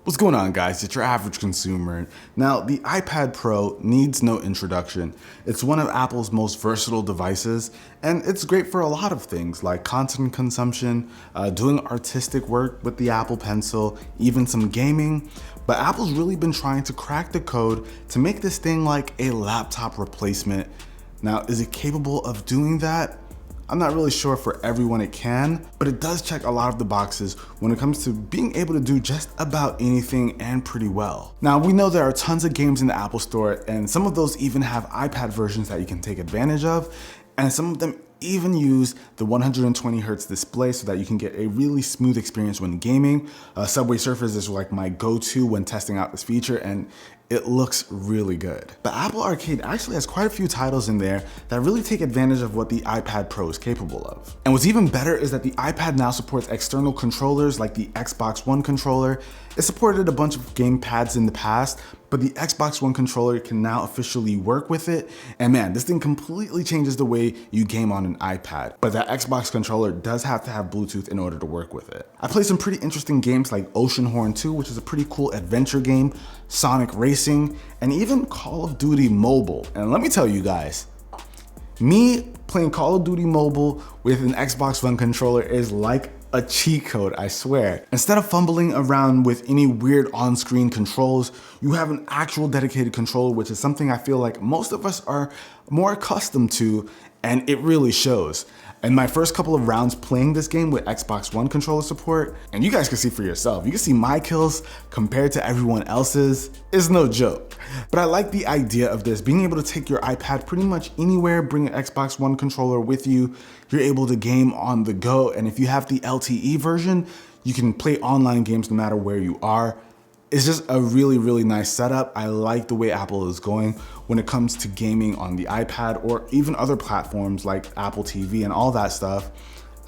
What's going on, guys? It's your average consumer. Now, the iPad Pro needs no introduction. It's one of Apple's most versatile devices, and it's great for a lot of things like content consumption, doing artistic work with the Apple Pencil, even some gaming. But Apple's really been trying to crack the code to make this thing like a laptop replacement. Now, is it capable of doing that? I'm not really sure for everyone it can, but it does check a lot of the boxes when it comes to being able to do just about anything and pretty well. Now, we know there are tons of games in the Apple Store, and some of those even have iPad versions that you can take advantage of, and some of them even use the 120 Hz display so that you can get a really smooth experience when gaming. Subway Surfers is like my go-to when testing out this feature, and it looks really good. But Apple Arcade actually has quite a few titles in there that really take advantage of what the iPad Pro is capable of. And what's even better is that the iPad now supports external controllers like the Xbox One controller. It supported a bunch of game pads in the past, but the Xbox One controller can now officially work with it. And man, this thing completely changes the way you game on an iPad. But that Xbox controller does have to have Bluetooth in order to work with it. I played some pretty interesting games like Oceanhorn 2, which is a pretty cool adventure game, Sonic Racing, and even Call of Duty Mobile. And let me tell you guys, me playing Call of Duty Mobile with an Xbox One controller is like a cheat code, I swear. Instead of fumbling around with any weird on-screen controls, you have an actual dedicated controller, which is something I feel like most of us are more accustomed to, and it really shows. In my first couple of rounds playing this game with Xbox One controller support, and you guys can see for yourself, you can see my kills compared to everyone else's, is no joke. But I like the idea of this, being able to take your iPad pretty much anywhere, bring an Xbox One controller with you, you're able to game on the go, and if you have the LTE version, you can play online games no matter where you are. It's just a really, really nice setup. I like the way Apple is going when it comes to gaming on the iPad or even other platforms like Apple TV and all that stuff.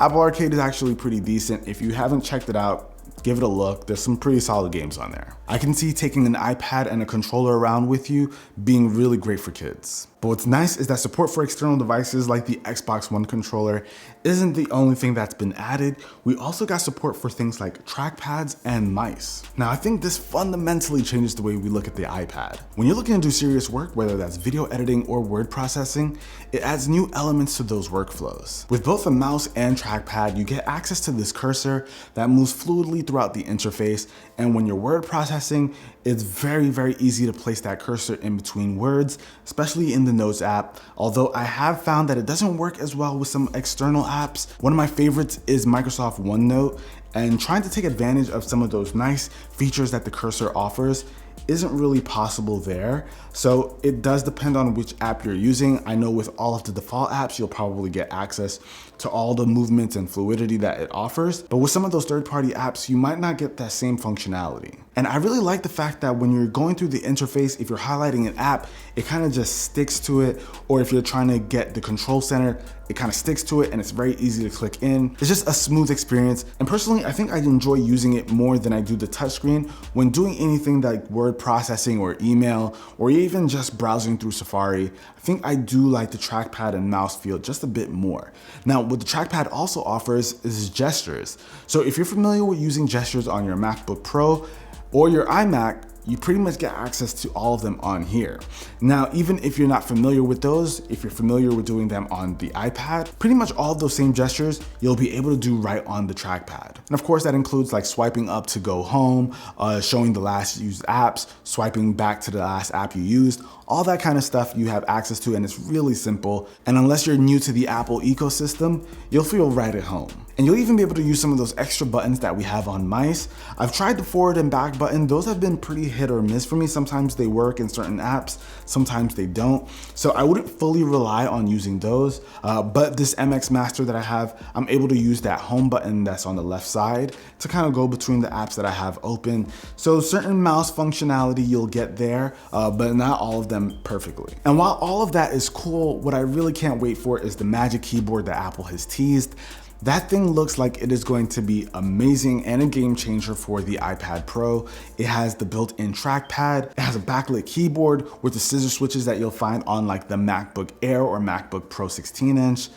Apple Arcade is actually pretty decent. If you haven't checked it out, give it a look. There's some pretty solid games on there. I can see taking an iPad and a controller around with you being really great for kids. But what's nice is that support for external devices like the Xbox One controller isn't the only thing that's been added. We also got support for things like trackpads and mice. Now, I think this fundamentally changes the way we look at the iPad. When you're looking to do serious work, whether that's video editing or word processing, it adds new elements to those workflows. With both a mouse and trackpad, you get access to this cursor that moves fluidly throughout the interface, and when you're word processing, it's very, very easy to place that cursor in between words, especially in the Notes app, although I have found that it doesn't work as well with some external apps. One of my favorites is Microsoft OneNote, and trying to take advantage of some of those nice features that the cursor offers isn't really possible there. So it does depend on which app you're using. I know with all of the default apps, you'll probably get access to all the movements and fluidity that it offers. But with some of those third-party apps, you might not get that same functionality. And I really like the fact that when you're going through the interface, if you're highlighting an app, it kind of just sticks to it. Or if you're trying to get the control center, it kind of sticks to it and it's very easy to click in. It's just a smooth experience. And personally, I think I enjoy using it more than I do the touchscreen when doing anything like word processing or email, or even just browsing through Safari. I think I do like the trackpad and mouse feel just a bit more. Now, what the trackpad also offers is gestures. So if you're familiar with using gestures on your MacBook Pro or your iMac, you pretty much get access to all of them on here. Now, even if you're not familiar with those, if you're familiar with doing them on the iPad, pretty much all of those same gestures, you'll be able to do right on the trackpad. And of course, that includes like swiping up to go home, showing the last used apps, swiping back to the last app you used, all that kind of stuff you have access to, and it's really simple. And unless you're new to the Apple ecosystem, you'll feel right at home. And you'll even be able to use some of those extra buttons that we have on mice. I've tried the forward and back button. Those have been pretty hit or miss for me. Sometimes they work in certain apps, sometimes they don't. So I wouldn't fully rely on using those. But this MX Master that I have, I'm able to use that home button that's on the left side to kind of go between the apps that I have open. So certain mouse functionality you'll get there, but not all of them perfectly. And while all of that is cool, what I really can't wait for is the Magic Keyboard that Apple has teased. That thing looks like it is going to be amazing and a game changer for the iPad Pro. It has the built-in trackpad. It has a backlit keyboard with the scissor switches that you'll find on like the MacBook Air or MacBook Pro 16-inch.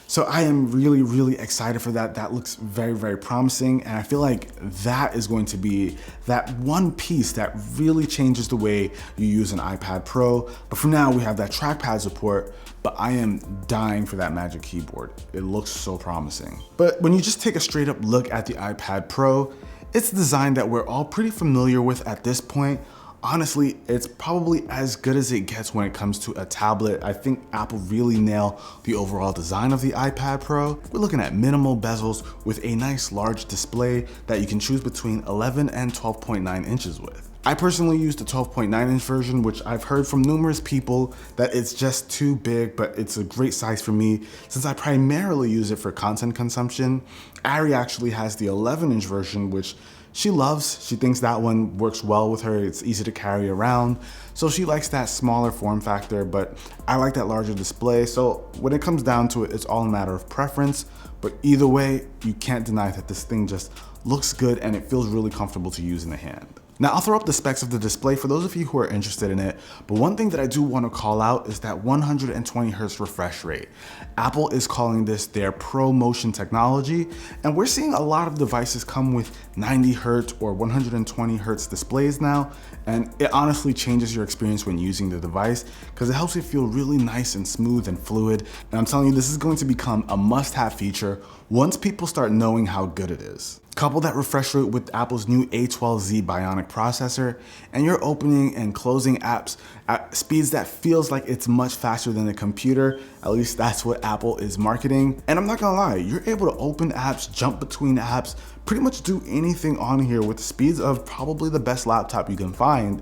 So I am really, really excited for that. That looks very, very promising. And I feel like that is going to be that one piece that really changes the way you use an iPad Pro. But for now, we have that trackpad support, but I am dying for that Magic Keyboard. It looks so promising. But when you just take a straight up look at the iPad Pro, it's a design that we're all pretty familiar with at this point. Honestly, it's probably as good as it gets when it comes to a tablet. I think Apple really nailed the overall design of the iPad Pro. We're looking at minimal bezels with a nice large display that you can choose between 11 and 12.9 inches with. I personally use the 12.9 inch version, which I've heard from numerous people that it's just too big, but it's a great size for me since I primarily use it for content consumption. Ari actually has the 11 inch version, which she loves. She thinks that one works well with her. It's easy to carry around. So she likes that smaller form factor, but I like that larger display. So when it comes down to it, it's all a matter of preference. But either way, you can't deny that this thing just looks good and it feels really comfortable to use in the hand. Now I'll throw up the specs of the display for those of you who are interested in it, but one thing that I do want to call out is that 120 Hz refresh rate. Apple is calling this their Pro Motion technology, and we're seeing a lot of devices come with 90 Hz or 120 Hz displays now, and it honestly changes your experience when using the device because it helps it feel really nice and smooth and fluid, and I'm telling you, this is going to become a must-have feature once people start knowing how good it is. Couple that refresh rate with Apple's new A12Z Bionic processor, and you're opening and closing apps at speeds that feels like it's much faster than a computer. At least that's what Apple is marketing. And I'm not gonna lie, you're able to open apps, jump between apps, pretty much do anything on here with the speeds of probably the best laptop you can find.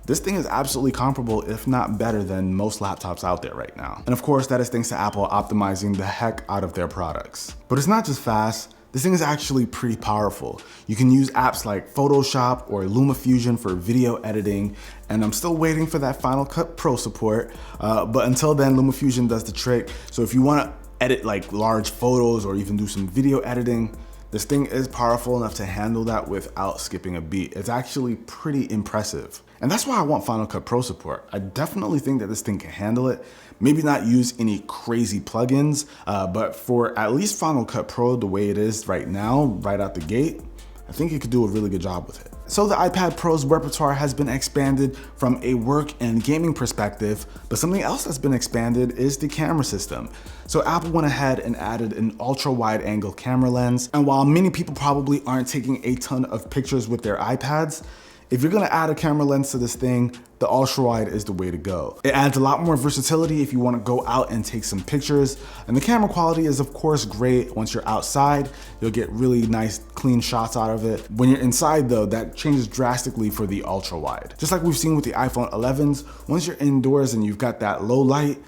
This thing is absolutely comparable, if not better than most laptops out there right now. And of course, that is thanks to Apple optimizing the heck out of their products. But it's not just fast. This thing is actually pretty powerful. You can use apps like Photoshop or LumaFusion for video editing, and I'm still waiting for that Final Cut Pro support, but until then, LumaFusion does the trick. So if you wanna edit like large photos or even do some video editing, this thing is powerful enough to handle that without skipping a beat. It's actually pretty impressive. And that's why I want Final Cut Pro support. I definitely think that this thing can handle it. Maybe not use any crazy plugins, but for at least Final Cut Pro the way it is right now, right out the gate, I think it could do a really good job with it. So the iPad Pro's repertoire has been expanded from a work and gaming perspective, but something else that's been expanded is the camera system. So Apple went ahead and added an ultra wide angle camera lens. And while many people probably aren't taking a ton of pictures with their iPads, if you're gonna add a camera lens to this thing, the ultra wide is the way to go. It adds a lot more versatility if you wanna go out and take some pictures. And the camera quality is of course great. Once you're outside, you'll get really nice clean shots out of it. When you're inside though, that changes drastically for the ultra wide. Just like we've seen with the iPhone 11s, once you're indoors and you've got that low light,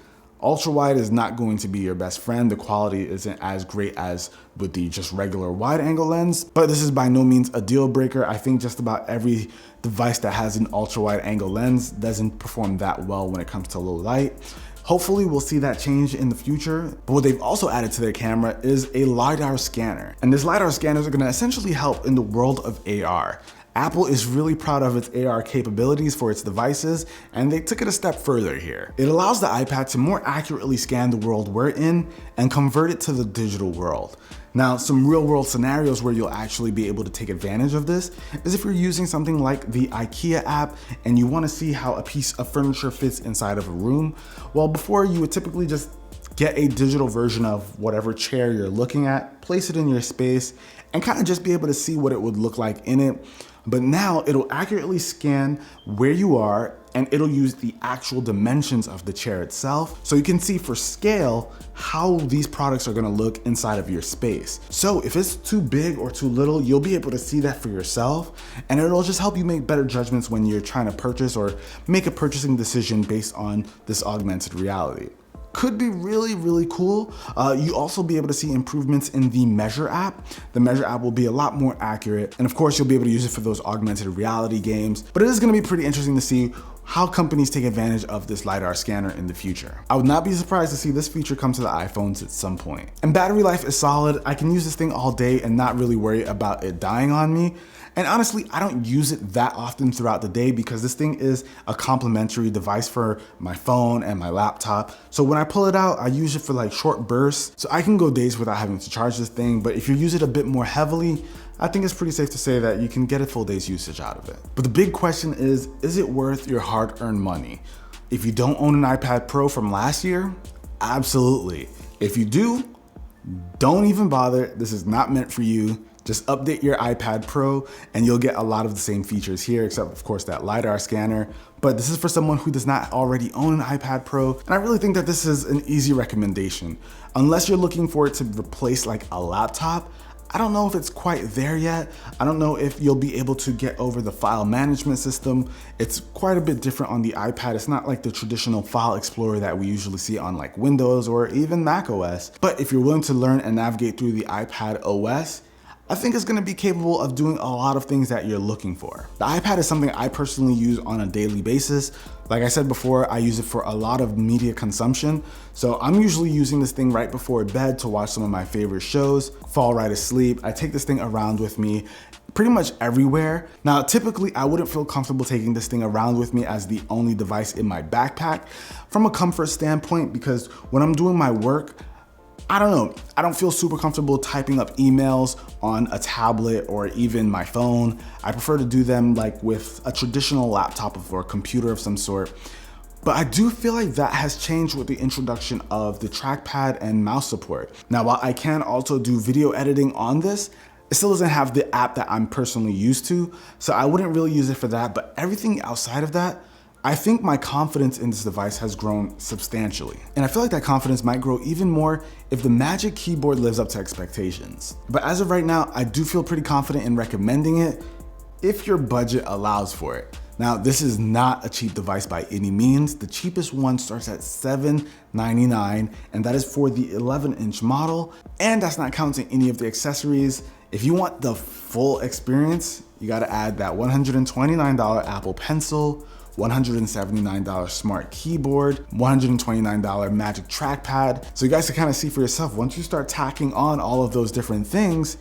ultra wide is not going to be your best friend. The quality isn't as great as with the just regular wide angle lens, but this is by no means a deal breaker. I think just about every device that has an ultra wide angle lens doesn't perform that well when it comes to low light. Hopefully we'll see that change in the future. But what they've also added to their camera is a Lidar scanner. And this Lidar scanners are gonna essentially help in the world of AR. Apple is really proud of its AR capabilities for its devices, and they took it a step further here. It allows the iPad to more accurately scan the world we're in and convert it to the digital world. Now, some real world scenarios where you'll actually be able to take advantage of this is if you're using something like the IKEA app and you want to see how a piece of furniture fits inside of a room. Well, before you would typically just get a digital version of whatever chair you're looking at, place it in your space, and kind of just be able to see what it would look like in it. But now it'll accurately scan where you are and it'll use the actual dimensions of the chair itself. So you can see for scale how these products are gonna look inside of your space. So if it's too big or too little, you'll be able to see that for yourself, and it'll just help you make better judgments when you're trying to purchase or make a purchasing decision based on this augmented reality. Could be really, really cool. You also be able to see improvements in the Measure app. The Measure app will be a lot more accurate. And of course, you'll be able to use it for those augmented reality games. But it is gonna be pretty interesting to see how companies take advantage of this Lidar scanner in the future. I would not be surprised to see this feature come to the iPhones at some point. And battery life is solid. I can use this thing all day and not really worry about it dying on me. And honestly, I don't use it that often throughout the day because this thing is a complementary device for my phone and my laptop. So when I pull it out, I use it for like short bursts. So I can go days without having to charge this thing. But if you use it a bit more heavily, I think it's pretty safe to say that you can get a full day's usage out of it. But the big question is it worth your hard-earned money? If you don't own an iPad Pro from last year, absolutely. If you do, don't even bother. This is not meant for you. Just update your iPad Pro and you'll get a lot of the same features here, except of course that Lidar Scanner. But this is for someone who does not already own an iPad Pro. And I really think that this is an easy recommendation. Unless you're looking for it to replace like a laptop, I don't know if it's quite there yet. I don't know if you'll be able to get over the file management system. It's quite a bit different on the iPad. It's not like the traditional file explorer that we usually see on like Windows or even Mac OS. But if you're willing to learn and navigate through the iPad OS, I think it's gonna be capable of doing a lot of things that you're looking for. The iPad is something I personally use on a daily basis. Like I said before, I use it for a lot of media consumption. So I'm usually using this thing right before bed to watch some of my favorite shows, fall right asleep. I take this thing around with me pretty much everywhere. Now, typically I wouldn't feel comfortable taking this thing around with me as the only device in my backpack from a comfort standpoint, because when I'm doing my work, I don't know, I don't feel super comfortable typing up emails on a tablet or even my phone. I prefer to do them like with a traditional laptop or a computer of some sort. But I do feel like that has changed with the introduction of the trackpad and mouse support. Now, while I can also do video editing on this, it still doesn't have the app that I'm personally used to, so I wouldn't really use it for that. But everything outside of that, I think my confidence in this device has grown substantially. And I feel like that confidence might grow even more if the Magic Keyboard lives up to expectations. But as of right now, I do feel pretty confident in recommending it if your budget allows for it. Now, this is not a cheap device by any means. The cheapest one starts at $799, and that is for the 11-inch model. And that's not counting any of the accessories. If you want the full experience, you gotta add that $129 Apple Pencil, $179 smart keyboard, $129 Magic Trackpad. So you guys can kind of see for yourself, once you start tacking on all of those different things,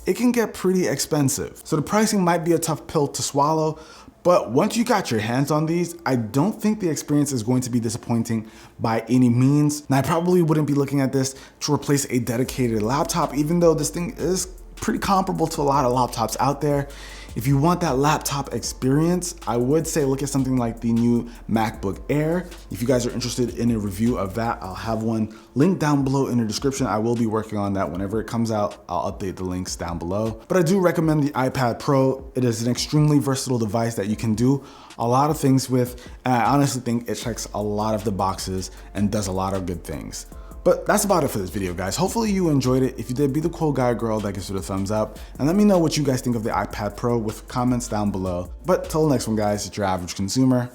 it can get pretty expensive. So the pricing might be a tough pill to swallow, but once you got your hands on these, I don't think the experience is going to be disappointing by any means. And I probably wouldn't be looking at this to replace a dedicated laptop, even though this thing is pretty comparable to a lot of laptops out there. If you want that laptop experience, I would say look at something like the new MacBook Air. If you guys are interested in a review of that, I'll have one linked down below in the description. I will be working on that whenever it comes out. I'll update the links down below. But I do recommend the iPad Pro. It is an extremely versatile device that you can do a lot of things with, and I honestly think it checks a lot of the boxes and does a lot of good things. But that's about it for this video, guys. Hopefully you enjoyed it. If you did, be the cool guy or girl that gives it a thumbs up. And let me know what you guys think of the iPad Pro with comments down below. But till the next one, guys, it's your average consumer.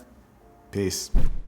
Peace.